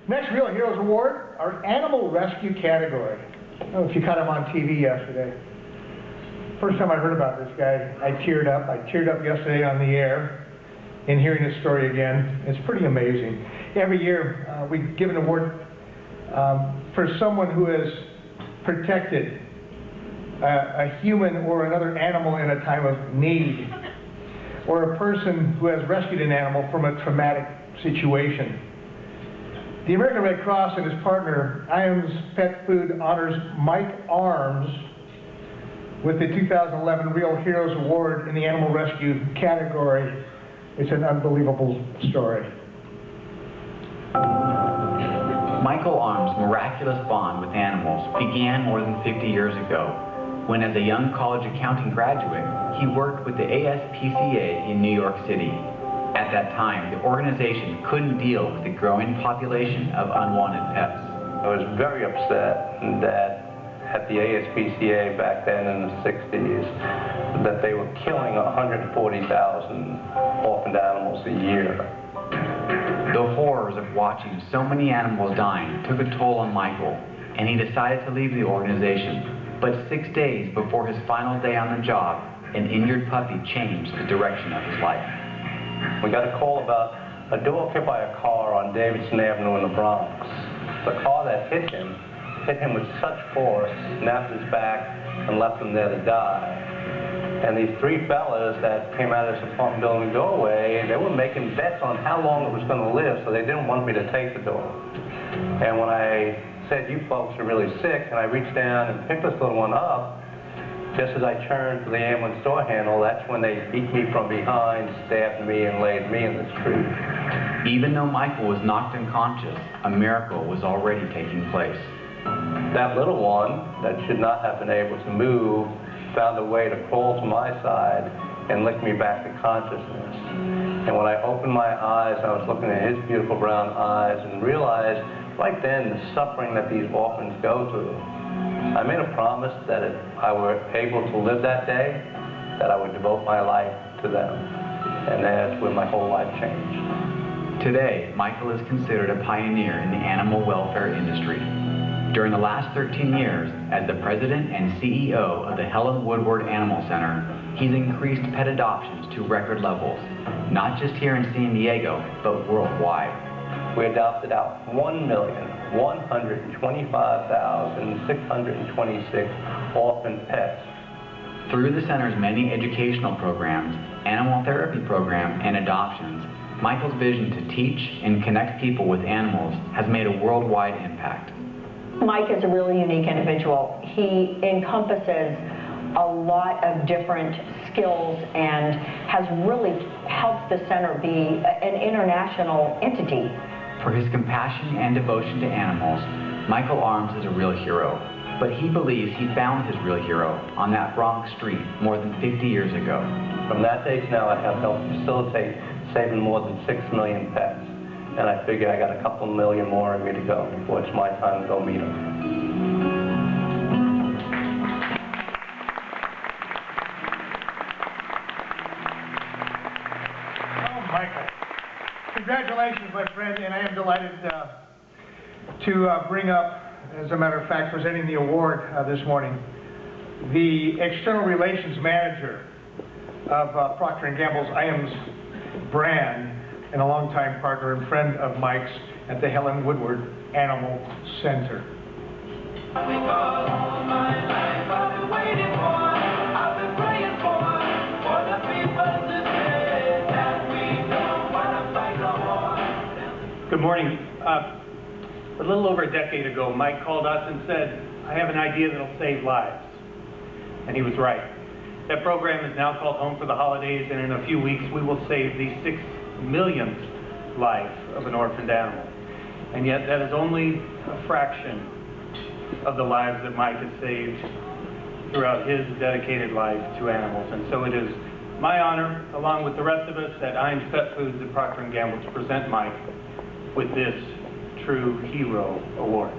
Next Real Heroes Award, our Animal Rescue category. I don't know if you caught him on TV yesterday. First time I heard about this guy, I teared up. I teared up yesterday on the air in hearing his story again. It's pretty amazing. Every year we give an award for someone who has protected a human or another animal in a time of need, or a person who has rescued an animal from a traumatic situation. The American Red Cross and his partner, Iams Pet Food, honors Mike Arms with the 2011 Real Heroes Award in the Animal Rescue category. It's an unbelievable story. Michael Arms' miraculous bond with animals began more than 50 years ago, when as a young college accounting graduate, he worked with the ASPCA in New York City. At that time, the organization couldn't deal with the growing population of unwanted pets. I was very upset that at the ASPCA back then in the 60s, that they were killing 140,000 orphaned animals a year. The horrors of watching so many animals dying took a toll on Michael, and he decided to leave the organization. But 6 days before his final day on the job, an injured puppy changed the direction of his life. We got a call about a dog hit by a car on Davidson Avenue in the Bronx. The car that hit him with such force, snapped his back, and left him there to die. And these three fellas that came out of this apartment building doorway, they were making bets on how long it was going to live, so they didn't want me to take the dog. And when I said, "You folks are really sick," and I reached down and picked this little one up, just as I turned for the ambulance door handle, that's when they beat me from behind, stabbed me, and laid me in the street. Even though Michael was knocked unconscious, a miracle was already taking place. That little one that should not have been able to move found a way to crawl to my side and lick me back to consciousness. And when I opened my eyes, I was looking at his beautiful brown eyes and realized right then the suffering that these orphans go through. I made a promise that if I were able to live that day, that I would devote my life to them. And that's when my whole life changed. Today, Michael is considered a pioneer in the animal welfare industry. During the last 13 years, as the president and CEO of the Helen Woodward Animal Center, he's increased pet adoptions to record levels, not just here in San Diego, but worldwide. We adopted out 1,125,626 orphan pets. Through the center's many educational programs, animal therapy program, and adoptions, Michael's vision to teach and connect people with animals has made a worldwide impact. Mike is a really unique individual. He encompasses a lot of different skills and has really helped the center be an international entity. For his compassion and devotion to animals, Michael Arms is a real hero. But he believes he found his real hero on that Bronx street more than 50 years ago. From that day to now, I have helped facilitate saving more than 6 million pets. And I figure I got a couple million more in me to go before it's my time to go meet them. Oh, Michael. Congratulations, my friend, and I am delighted to bring up, as a matter of fact, presenting the award this morning, the External Relations Manager of Procter & Gamble's Iams brand, and a longtime partner and friend of Mike's at the Helen Woodward Animal Center. Good morning. A little over a decade ago, Mike called us and said, "I have an idea that'll save lives." And he was right. That program is now called Home for the Holidays, and in a few weeks we will save the 6 millionth life of an orphaned animal. And yet that is only a fraction of the lives that Mike has saved throughout his dedicated life to animals. And so it is my honor, along with the rest of us at Iams Pet Foods at Procter & Gamble, to present Mike with this True Hero Award.